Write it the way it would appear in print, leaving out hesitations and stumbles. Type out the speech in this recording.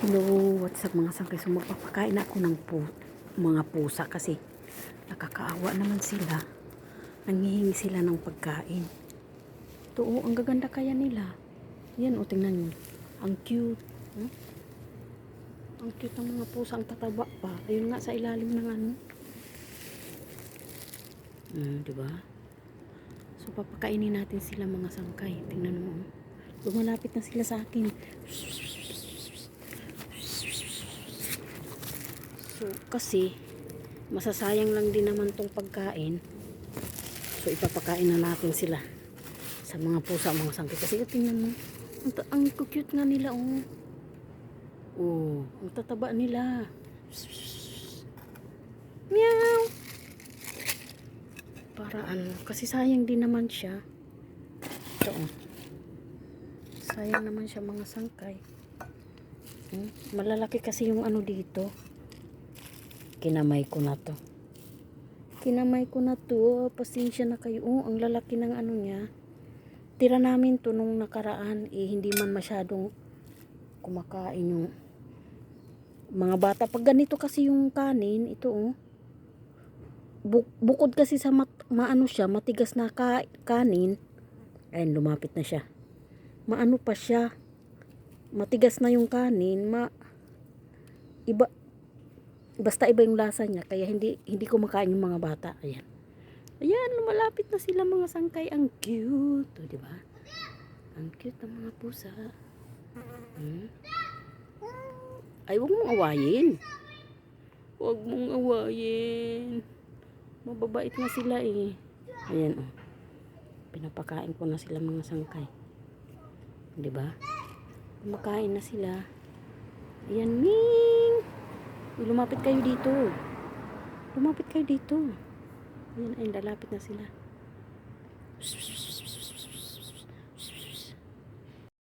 Hello, what's up mga sangkay? So magpapakain ako ng mga pusa kasi nakakaawa naman sila. Nanghihingi sila ng pagkain. Ito ang gaganda kaya nila. Yan tingnan nyo. Ang cute. Ang cute ng mga pusa, ang tataba pa. Ayun nga sa ilalim ng ano. Diba? So papakainin natin sila mga sangkay. Tingnan mo. Lumalapit na sila sa akin. So, kasi, masasayang lang din naman tong pagkain. So, ipapakain na natin sila sa mga pusa, mga sangkay. Kasi, tingnan mo, ang cute nga nila, oh. Oh, ang tataba nila. Meow! Para ano, kasi sayang din naman siya. Ito, oh. Sayang naman siya, mga sangkay. Malalaki kasi yung ano dito. Kinamay ko na to. Pasensya na kayo. Ang lalaki ng ano niya. Tira namin to nung nakaraan. Hindi man masyadong kumakain yung mga bata. Pag ganito kasi yung kanin, ito bukod kasi sa maano siya, matigas na kanin. Ayun, lumapit na siya. Maano pa siya. Matigas na yung kanin. Basta iba yung lasa niya, kaya hindi kumakain yung mga bata. Ayan, lumalapit na sila mga sangkay. Ang cute, di ba? Ang cute ng mga pusa. Ay, wag mong awayin. Mababait na sila eh. Ayan, pinapakain ko na sila mga sangkay. Di ba? Kumakain na sila. Ayan, Ming! Lumapit kayo dito. Ayan, lalapit na sila.